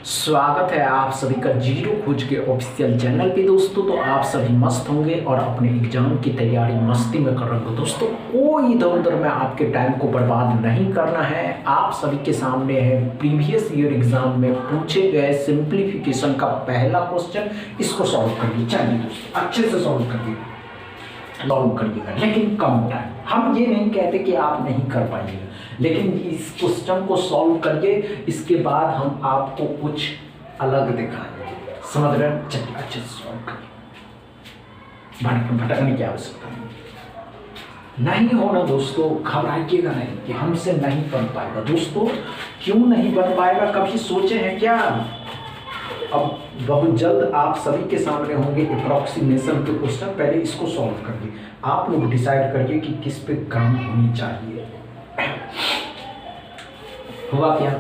स्वागत है आप सभी का जीरो खोज के ऑफिशियल चैनल पे दोस्तों। तो आप सभी मस्त होंगे और अपने एग्जाम की तैयारी मस्ती में कर रहे हो दोस्तों। कोई इधर उधर में आपके टाइम को बर्बाद नहीं करना है। आप सभी के सामने है प्रीवियस ईयर एग्जाम में पूछे गए सिंप्लीफिकेशन का पहला क्वेश्चन। इसको सॉल्व करिए, चलिए दोस्तों अच्छे से सॉल्व करिएगा, लेकिन कम टाइम। हम ये नहीं कहते कि आप नहीं कर पाइएगा, लेकिन इस क्वेश्चन को सॉल्व करिए। इसके बाद हम आपको कुछ अलग दिखाएंगे, समझ रहे हैं? चलिए अच्छे से सॉल्व करिए, भटकने की आवश्यकता नहीं होना दोस्तों। घबराइएगा नहीं कि हमसे नहीं बन पाएगा दोस्तों। क्यों नहीं बन पाएगा, कभी सोचे हैं क्या? अब बहुत जल्द आप सभी के सामने होंगे अप्रोक्सीमेशन के क्वेश्चन। पहले इसको सॉल्व करिए, आप लोग डिसाइड करिए कि किस पे काम होनी चाहिए। हुआ क्या,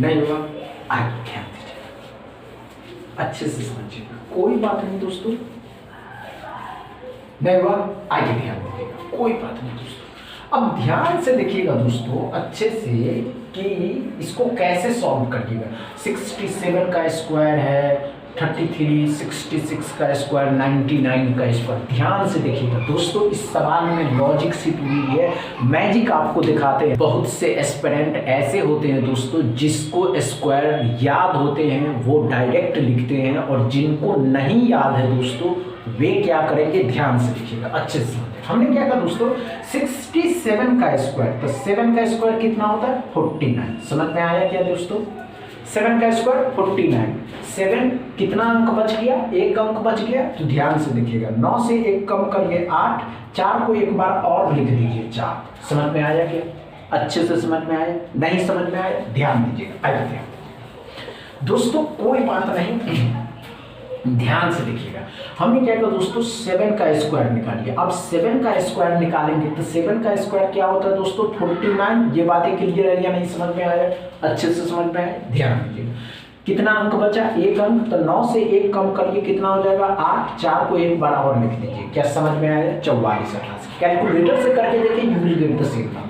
नहीं हुआ, आगे ध्यान दीजिए, अच्छे से समझिएगा, कोई बात नहीं दोस्तों। नहीं हुआ, आगे ध्यान दीजिएगा, कोई बात नहीं दोस्तों। अब ध्यान से देखिएगा दोस्तों अच्छे से कि इसको कैसे सॉल्व करिएगा। 67 का स्क्वायर है 33, 66 का स्क्वायर 99 का स्क्वायर। ध्यान से देखिएगा दोस्तों, इस सवाल में लॉजिक सीट हुई है, मैजिक आपको दिखाते हैं। बहुत से एस्पिरेंट ऐसे होते हैं दोस्तों जिसको स्क्वायर याद होते हैं वो डायरेक्ट लिखते हैं, और जिनको नहीं याद है दोस्तों वे क्या करेंगे, ध्यान से देखिएगा, अच्छे से। हमने क्या कहा दोस्तों, 67 का स्क्वायर, तो 7 का स्क्वायर कितना होता है 49। समझ में आया क्या दोस्तों? 7 का स्क्वायर 49। 7 कितना अंक बच गया, एक अंक बच गया। तो ध्यान से देखिएगा, 9 से 1 कम करिए 8, 4 को एक बार और लिख दीजिए 4। समझ में आया क्या? अच्छे से समझ में आया? नहीं समझ में आया, ध्यान दीजिएगा, आइए ध्यान दोस्तों, कोई बात नहीं, ध्यान से देखिएगा। हमने क्या किया दोस्तों, 7 का स्क्वायर निकालिए। अब 7 का स्क्वायर निकालेंगे तो 7 का स्क्वायर क्या होता है दोस्तों 49। ये बातें क्लियर है या नहीं, समझ में आया? अच्छे से समझ में आया, ध्यान दीजिएगा। कितना अंक बचा, एक अंक, तो 9 से 1 कम करिए, कितना हो जाएगा 8, 4 को एक बार और लिख दीजिए। क्या समझ में आया? 44, 88। कैलकुलेटर से करके देखिए, you will get the same number.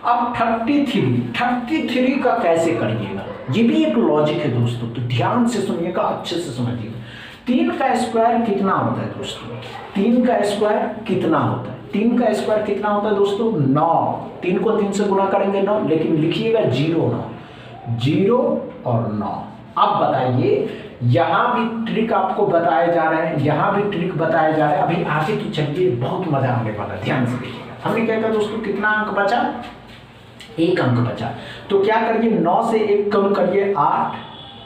अब 33 का कैसे करिएगा, ये भी एक लॉजिक है दोस्तों, तो ध्यान से सुनिएगा, अच्छे से समझिएगा। 3 का स्क्वायर कितना होता है दोस्तों? 3 का स्क्वायर कितना होता है? 3 का स्क्वायर कितना होता है दोस्तों 9। 3 को 3 से गुणा करेंगे 9, लेकिन लिखिएगा 0 9, 0 और 9। अब बताइए, यहाँ भी ट्रिक आपको बताए जा रहे हैं, यहाँ भी ट्रिक बताए जा रहे हैं। अभी आगे तो चलिए, बहुत मजा आने वाला है, ध्यान से देखिएगा। हमने क्या कहा दोस्तों, कितना अंक बचा, एक अंक बचा। तो क्या करिए, 9 से 1 कम करिए 8,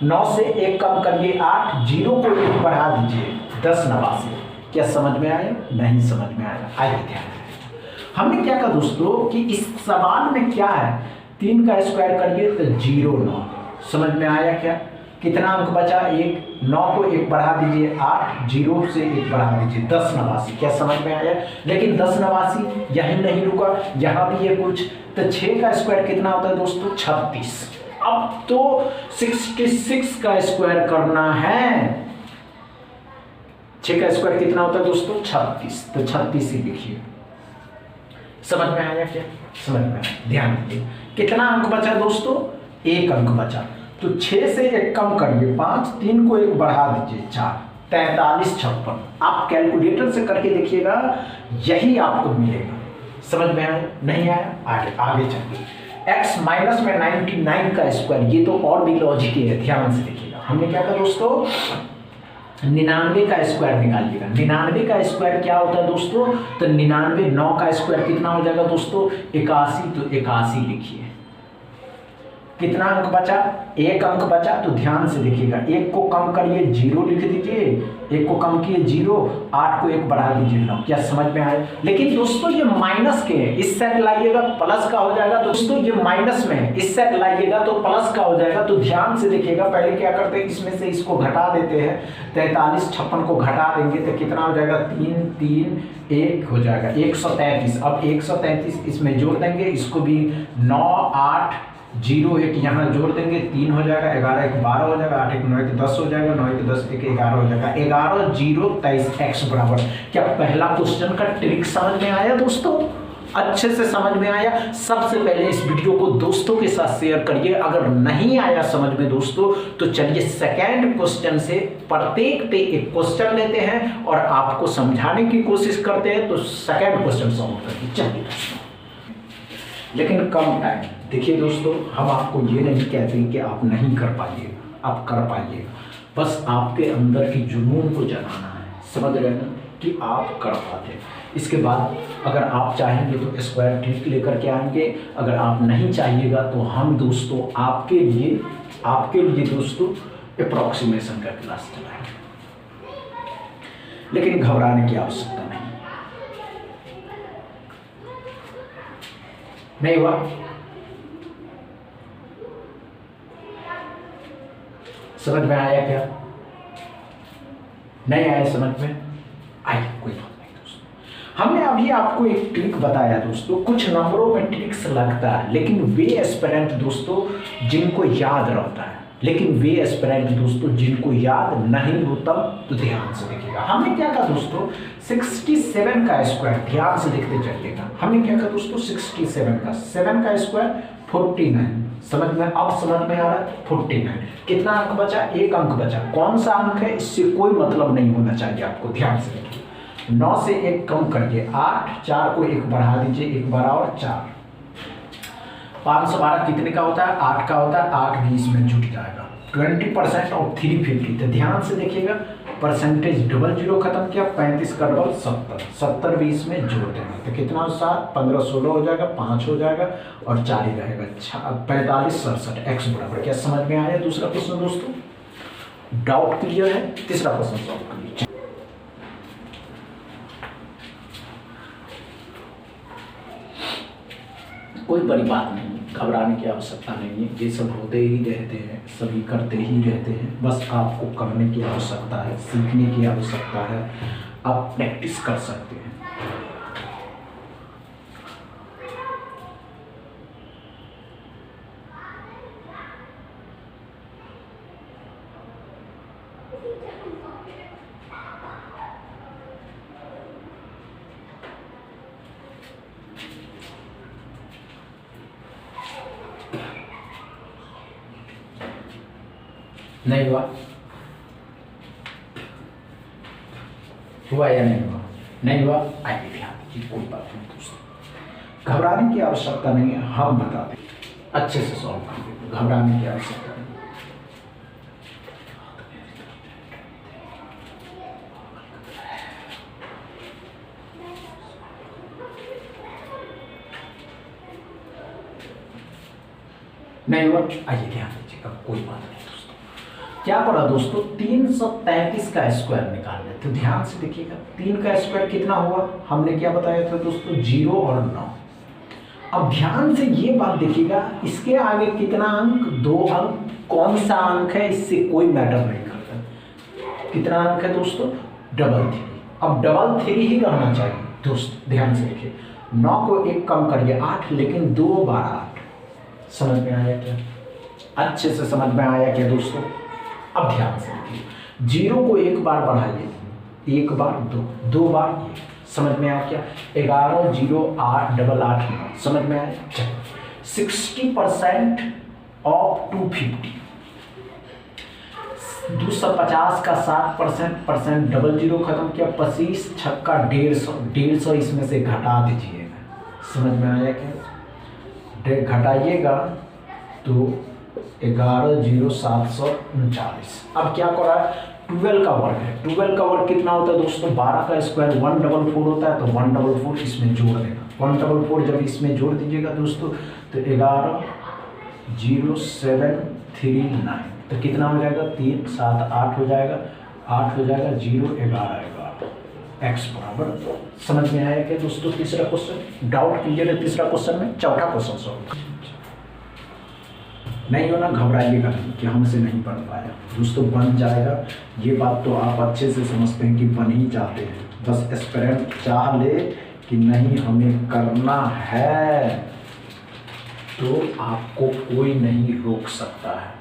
9 से 1 कम करिए 8, 0 को 1 बढ़ा दीजिए 10 89। क्या समझ में आया? नहीं समझ में आया, आइए ध्यान। हमने क्या कहा दोस्तों कि इस सवाल में क्या है, 3 का स्क्वायर करिए तो 0 9। समझ में आया क्या? कितना अंक बचा, 1, 9 को 1 बढ़ा दीजिए 8, 0 से 1 बढ़ा दीजिए 10 89। क्या समझ में आया? लेकिन 10 89 यही नहीं रुका, यहाँ भी ये कुछ। तो 6 का स्क्वायर कितना होता है दोस्तों 36। अब तो 66 का स्क्वायर करना है। 6 का स्क्वायर कितना होता है दोस्तों 36, तो 36 ही लिखिए। समझ में आया क्या? समझ में आया, ध्यान दीजिए। कितना अंक बचा दोस्तों, एक अंक बचा। तो 6 से 1 कम करिए 5, 3 को 1 बढ़ा दीजिए 4, 43 56। आप कैलकुलेटर से करके देखिएगा, यही आपको मिलेगा। समझ में आया? नहीं आया, आगे चलिए। x माइनस में 99 का स्क्वायर, ये तो और भी लॉजिक है, ध्यान से देखिएगा। हमने क्या कहा दोस्तों, 99 का स्क्वायर निकालिएगा। 99 का स्क्वायर क्या होता है दोस्तों, तो 99, 9 का स्क्वायर कितना हो जाएगा दोस्तों 81, तो 81 लिखिए। कितना अंक बचा, एक अंक बचा। तो ध्यान से देखिएगा, 1 को कम करिए 0 लिख दीजिए, 1 को कम किए 0, 8 को 1 बढ़ा दीजिए 9। क्या समझ में आया? लेकिन दोस्तों ये माइनस के हैं, इस साइड लाइएगा प्लस का हो जाएगा। दोस्तों ये माइनस में है, इस साइड लाइएगा तो प्लस का हो जाएगा। तो ध्यान से देखिएगा, पहले क्या करते हैं, इसमें से इसको घटा देते हैं। 43 56 को घटा देंगे तो कितना हो जाएगा 3 3 1 हो जाएगा 133। अब 133 इसमें जोड़ देंगे, इसको भी 9 8 0 1 यहाँ जोड़ देंगे, 3 हो जाएगा, 11 1 12 हो जाएगा, 8 1 9 1 10 हो जाएगा, 9 1 10 1 11 हो जाएगा। 11 0 23 x बराबर। क्या पहला क्वेश्चन का ट्रिक समझ में आया दोस्तों? अच्छे से समझ में आया? सबसे पहले इस वीडियो को दोस्तों के साथ शेयर करिए। अगर नहीं आया समझ में दोस्तों तो चलिए सेकंड क्वेश्चन से प्रत्येक पे एक क्वेश्चन लेते हैं और आपको समझाने की कोशिश करते हैं। तो सेकंड क्वेश्चन सॉल्व करिए। चलिए दोस्तों, लेकिन कम टाइम। देखिए दोस्तों, हम आपको ये नहीं कहते कि आप नहीं कर पाइएगा, आप कर पाइएगा। बस आपके अंदर की जुनून को जगाना है, समझ रहे हैं ना, कि आप कर पाते हैं। इसके बाद अगर आप चाहेंगे तो स्क्वायर ट्रिक लेकर के आएंगे, अगर आप नहीं चाहिएगा तो हम दोस्तों आपके लिए दोस्तों अप्रॉक्सीमेशन का क्लास चलाएंगे। लेकिन घबराने की आवश्यकता नहीं हुआ? समझ में आया क्या? नहीं आया समझ में? आइए, कोई बात नहीं दोस्तों। हमने अभी आपको एक ट्रिक बताया दोस्तों। कुछ नंबरों में ट्रिक्स लगता है, लेकिन वे एस्पिरेंट दोस्तों जिनको याद रहता है, लेकिन वे एस्पिरेंट दोस्तों जिनको याद नहीं होता, तो ध्यान से देखिएगा। हमने क्या कहा दोस्तों, 67 का स्क्वायर, ध्यान से देखते चलिएगा। हमने क्या कहा दोस्तों, 67 का 7 का स्क्वायर 49। समझ में, अब समझ में आ रहा है? 49। कितना अंक बचा? एक अंक बचा। कौन सा अंक है, इससे कोई मतलब नहीं होना चाहिए आपको। ध्यान से देखिए, 9 से 1 कम करिए 8, 4 को 1 बढ़ा दीजिए, 1 बढ़ा और 4, 512 कितने का होता है? 8 का होता है। 8 भी इसमें जुट जाएगा। 20% और 350। तो ध्यान से देखिएगा, परसेंटेज डबल जीरो खत्म किया, 35 का डबल 70, 70 भी इसमें जोड़ देंगे तो कितना? 7, 15, 16 हो जाएगा, 5 हो जाएगा और 4 ही रहेगा। 45, 67। एक्स बराबर क्या? समझ में आया? दूसरा क्वेश्चन दोस्तों, डाउट क्लियर है? तीसरा क्वेश्चन सॉल्व कर लीजिए। कोई बड़ी बात नहीं, घबराने की आवश्यकता नहीं है। ये सब होते ही रहते हैं, सभी करते ही रहते हैं। बस आपको करने की आवश्यकता है, सीखने की आवश्यकता है। आप प्रैक्टिस कर सकते हैं। नहीं हुआ? हुआ या नहीं हुआ? नहीं हुआ? आइए ध्यान दीजिए, कोई बात नहीं दोस्तों, घबराने की आवश्यकता नहीं है। हम बता दें, अच्छे से सॉल्व कर देंगे, घबराने की आवश्यकता नहीं। नहीं हुआ? आइए ध्यान दीजिएगा, कोई बात नहीं दोस्तों। क्या पढ़ा दोस्तों, 333 का स्क्वायर निकालना है। तो ध्यान से देखिएगा, 3 का स्क्वायर कितना हुआ? हमने क्या बताया था दोस्तों, 0 और 9। अब ध्यान से ये बात देखिएगा, इसके आगे कितना अंक? 2 अंक। कौन सा अंक है इससे कोई मैटर नहीं करता। कितना अंक है दोस्तों? डबल 3। अब डबल 3 ही रहना चाहिए दोस्त। ध्यान से देखिए, 9 को 1 कम करिए 8, लेकिन 2 12 8। समझ में आया क्या? अच्छे से समझ में आया क्या दोस्तों? अब ध्यान से देखिए, 0 को 1 बार बढ़ाइए, 1 बार 2, 2 बार 1। समझ में आया क्या? 11 0 8 8 8 9। समझ में आया? 60% ऑफ 250, 250 का 60% डबल जीरो खत्म किया, 25 छक्का 150, 150 इसमें से घटा दीजिएगा। समझ में आया क्या? घटाइएगा तो 11,0739। अब क्या कर रहा है? 12 का वर्ग है। 12 का वर्ग कितना होता है दोस्तों? 12 का स्क्वायर 144 होता है। तो 144 इसमें जोड़ देना। 144 जब इसमें जोड़ दीजिएगा दोस्तों तो 11,0739। तो कितना हो जाएगा? 3 7 8 हो जाएगा, 8 हो जाएगा, 0 11 एक्स बराबर। समझ में आया क्या दोस्तों? तीसरा क्वेश्चन डाउट क्लियर है? तीसरा क्वेश्चन में चौथा क्वेश्चन सॉल्व नहीं होना, घबराइएगा नहीं कि हमसे नहीं बन पाया दोस्तों, बन जाएगा। ये बात तो आप अच्छे से समझते हैं कि बन ही जाते हैं। बस एस्पिरेंट चाह ले कि नहीं हमें करना है तो आपको कोई नहीं रोक सकता है।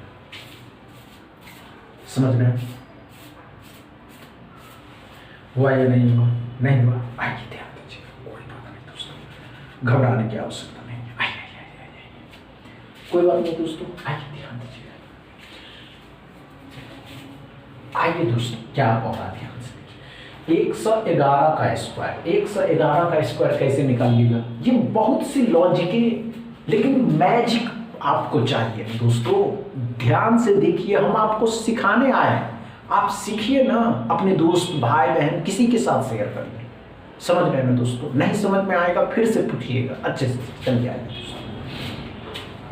समझ रहे हैं? हुआ या नहीं हुआ? नहीं हुआ? आइए ध्यान दीजिए, कोई बात नहीं दोस्तों। घबराने की आवश्यकता नहीं है। आइए कोई बात नहीं दोस्तों, आइए ध्यान दीजिएगा। आइए दोस्तों क्या हो रहा है ध्यान से। 111 का स्क्वायर, 111 का स्क्वायर कैसे निकालिएगा? ये बहुत सी लॉजिक लेकिन मैजिक आपको चाहिए दोस्तों। ध्यान से देखिए, हम आपको सिखाने आए हैं, आप सीखिए ना, अपने दोस्त भाई बहन किसी के साथ शेयर करिए। समझ रहे हैं ना दोस्तों? नहीं समझ में आएगा फिर से पूछिएगा, अच्छे से चलिए आइए दोस्तों।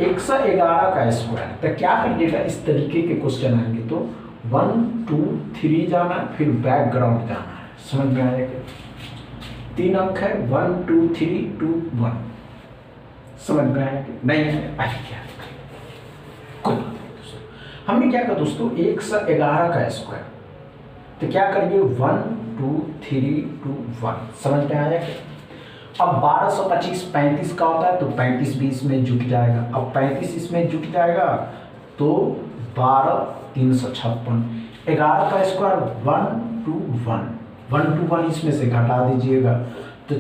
111 का स्क्वायर तो क्या करिएगा, इस तरीके के क्वेश्चन आएंगे तो 1 2 3 जाना है, फिर बैकग्राउंड जाना है। समझ में आएगा? 3 अंक है, 1 2 3 2 1। समझ में आएगा? नहीं है? आइए क्या कोई बात नहीं दोस्तों। हमने क्या कहा दोस्तों, 111 का स्क्वायर तो क्या करिए 1 2 3 2 1। समझ में आया क्या? अब 1225 35 का होता है तो 35 भी इसमें जुट जाएगा। अब 35 इसमें जुट जाएगा तो 12 356। 11 का स्क्वायर 1 2 1, 1 2 1 इसमें से घटा दीजिएगा तो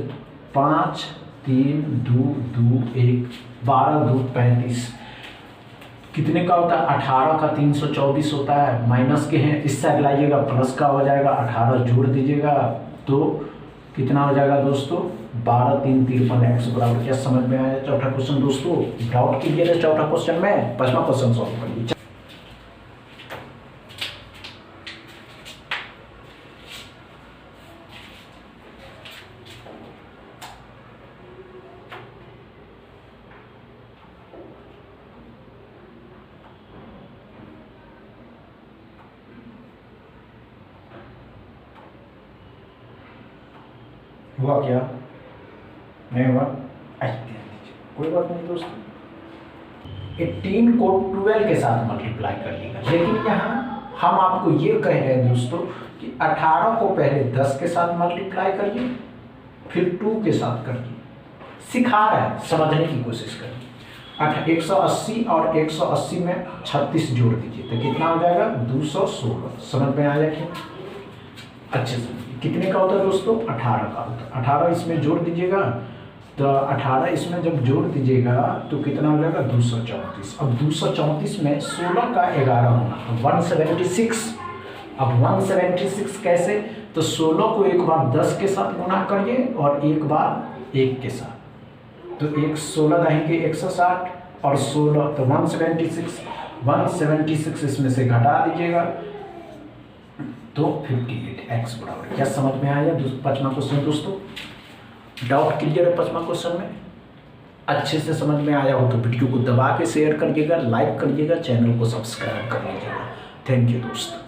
5 3 2 2 1, 12 2 35। कितने का होता है? 18 का 324 होता है। माइनस के हैं, इस साइड लाइएगा प्लस का हो जाएगा, 18 जोड़ दीजिएगा तो कितना हो जाएगा दोस्तों? 12 3 53 एक्स बराबर। क्या समझ में आया चौथा क्वेश्चन दोस्तों? डाउट क्लियर है चौथा क्वेश्चन में? पांचवा क्वेश्चन सॉल्व करिए। हुआ क्या? नहीं हुआ? कोई बात नहीं दोस्तों। 18 को 12 के साथ मल्टीप्लाई कर लेगा, लेकिन यहाँ हम आपको ये कह रहे हैं दोस्तों कि 18 को पहले 10 के साथ मल्टीप्लाई करिए, फिर 2 के साथ करिए। सिखा रहे हैं, समझने की कोशिश करिए। 180 और 180 में 36 जोड़ दीजिए तो कितना हो जाएगा? 216। समझ में आया क्या? अच्छे से कितने का होता है दोस्तों? 18 का होता है। 18 इसमें जोड़ दीजिएगा तो 18 इसमें जब जोड़ दीजिएगा तो कितना हो जाएगा? 234। अब 234 में 16 का 11 होना तो 176। अब 176 कैसे? तो 16 को एक बार 10 के साथ गुना करिए और एक बार 1 के साथ, तो 16 रहेंगे 160 और 16 तो 176। 176 इसमें से घटा दीजिएगा तो 58 एक्स बराबर। क्या समझ में आया पांचवा क्वेश्चन दोस्तों? डाउट क्लियर है पांचवा क्वेश्चन में? अच्छे से समझ में आया हो तो वीडियो को दबा के शेयर करिएगा, लाइक करिएगा, चैनल को सब्सक्राइब कर लीजिएगा। थैंक यू दोस्तों।